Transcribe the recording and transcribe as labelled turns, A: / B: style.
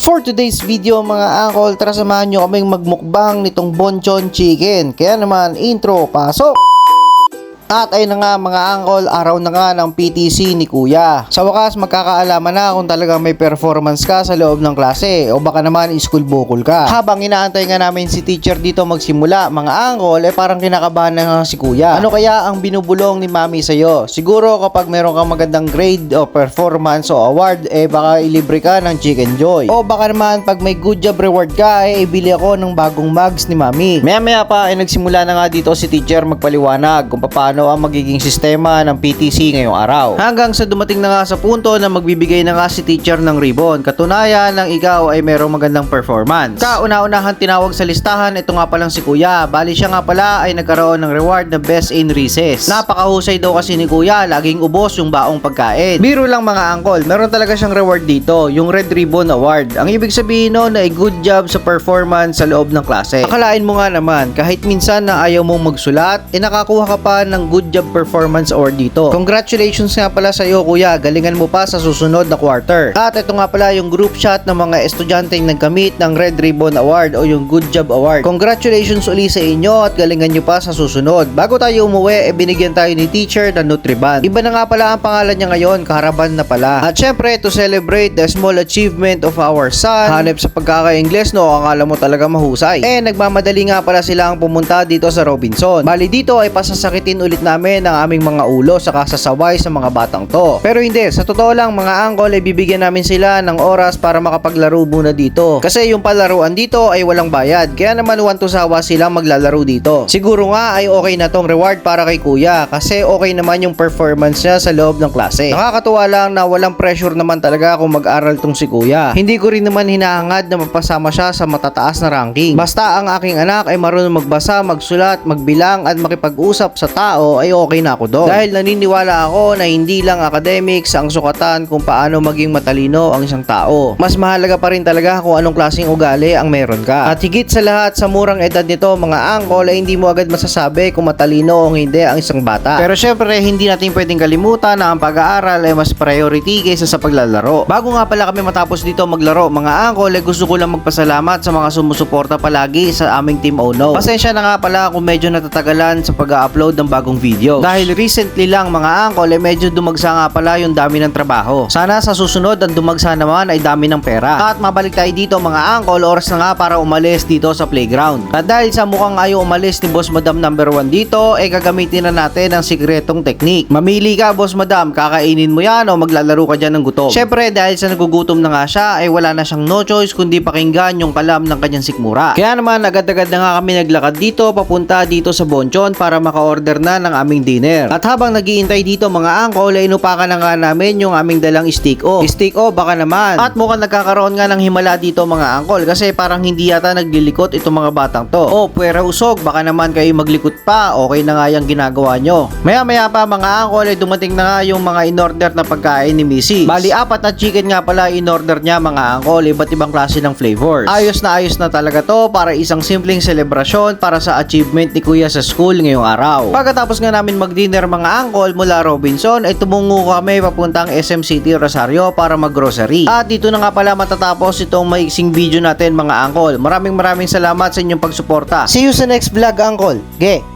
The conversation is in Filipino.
A: For today's video mga angkol, tara samahan nyo kaming magmukbang nitong bonchon chicken. Kaya naman, intro, pasok! At ayun na nga mga angkol, araw na nga ng PTC ni Kuya. Sa wakas magkakaalaman na kung talagang may performance ka sa loob ng klase o baka naman school bukol ka. Habang inaantay nga namin si teacher dito magsimula mga angkol, parang kinakabahan na nga si Kuya. Ano kaya ang binubulong ni Mami sa'yo? Siguro kapag meron kang magandang grade o performance o award, baka ilibre ka ng Chicken Joy. O baka naman pag may good job reward ka, ibili ako ng bagong mugs ni Mami. Maya pa nagsimula na nga dito si teacher magpaliwanag kung paano ang magiging sistema ng PTC ngayong araw. Hanggang sa dumating na nga sa punto na magbibigay na nga si teacher ng ribbon. Katunayan ng ikaw ay merong magandang performance. Kauna-unahan tinawag sa listahan, ito nga palang si Kuya. Bali siya nga pala ay nagkaroon ng reward na best in recess. Napakahusay daw kasi ni Kuya, laging ubos yung baong pagkain. Biro lang mga angkol, meron talaga siyang reward dito, yung Red Ribbon Award. Ang ibig sabihin nun ay good job sa performance sa loob ng klase. Akalain mo nga naman, kahit minsan na ayaw mong magsulat, nakakuha ka pa ng good job performance award dito. Congratulations nga pala sa iyo Kuya, galingan mo pa sa susunod na quarter. At ito nga pala yung group shot ng mga estudyanteng nagkamit ng Red Ribbon Award o yung Good Job Award. Congratulations uli sa inyo at galingan nyo pa sa susunod. Bago tayo umuwi, binigyan tayo ni teacher ng Nutriband. Iba na nga pala ang pangalan niya ngayon, Karaban na pala. At syempre, to celebrate the small achievement of our son, hanep sa pagkaka-Ingles no, akala mo talaga mahusay. Nagmamadali nga pala silang pumunta dito sa Robinson. Bali dito ay pasasakitin ulit namin ng aming mga ulo sa kasasaway sa mga batang to. Pero hindi, sa totoo lang mga angkol ay bibigyan namin sila ng oras para makapaglaro muna dito. Kasi yung palaruan dito ay walang bayad. Kaya naman want to sawa silang maglalaro dito. Siguro nga ay okay na tong reward para kay Kuya kasi okay naman yung performance niya sa loob ng klase. Nakakatuwa lang na walang pressure naman talaga kung mag-aral tong si Kuya. Hindi ko rin naman hinahangad na mapasama siya sa matataas na ranking. Basta ang aking anak ay marunong magbasa, magsulat, magbilang at makipag-usap sa tao ay okay na ako doon. Dahil naniniwala ako na hindi lang academics ang sukatan kung paano maging matalino ang isang tao. Mas mahalaga pa rin talaga kung anong klaseng ugali ang meron ka. At higit sa lahat sa murang edad nito mga angkol ay hindi mo agad masasabi kung matalino o hindi ang isang bata. Pero syempre hindi natin pwedeng kalimutan na ang pag-aaral ay mas priority kaysa sa paglalaro. Bago nga pala kami matapos dito maglaro mga angkol ay gusto ko lang magpasalamat sa mga sumusuporta palagi sa aming Team Ono. Pasensya na nga pala kung medyo natatagalan sa pag-upload ng bagong video. Dahil recently lang mga angkol ay medyo dumagsa nga pala yung dami ng trabaho. Sana sa susunod ang dumagsa naman ay dami ng pera. At mabalik tayo dito mga angkol, oras na nga para umalis dito sa playground. At dahil sa mukhang ayaw umalis ni Boss Madam number 1 dito, gagamitin na natin ang sikretong technique. Mamili ka Boss Madam, kakainin mo yan o maglalaro ka dyan ng gutom. Syempre dahil sa nagugutom na nga siya ay wala na siyang no choice kundi pakinggan yung kalam ng kanyang sikmura. Kaya naman agad-agad na nga kami naglakad dito papunta dito sa Bonchon para maka-order na ng aming dinner. At habang nagiintay dito mga angkol ay inupakan na nga namin yung aming dalang steak o. Steak o baka naman. At mukhang nagkakaroon nga ng himala dito mga angkol kasi parang hindi yata naglilikot itong mga batang to. O puwera usog, baka naman kayo maglikot pa, okay na nga yung ginagawa nyo. Maya pa mga angkol ay dumating na nga yung mga in-order na pagkain ni Missy. Bali 4 na chicken nga pala in-order niya mga angkol, iba't ibang klase ng flavors. Ayos na talaga to para isang simpleng selebrasyon para sa achievement ni Kuya sa school ngayong araw. Pagkatapos nga namin mag-dinner mga angkol mula Robinson ay tumungo kami papuntang SM City Rosario para mag-grocery. At dito na nga pala matatapos itong maiksing video natin mga angkol. Maraming salamat sa inyong pagsuporta. See you sa next vlog angkol. Ge!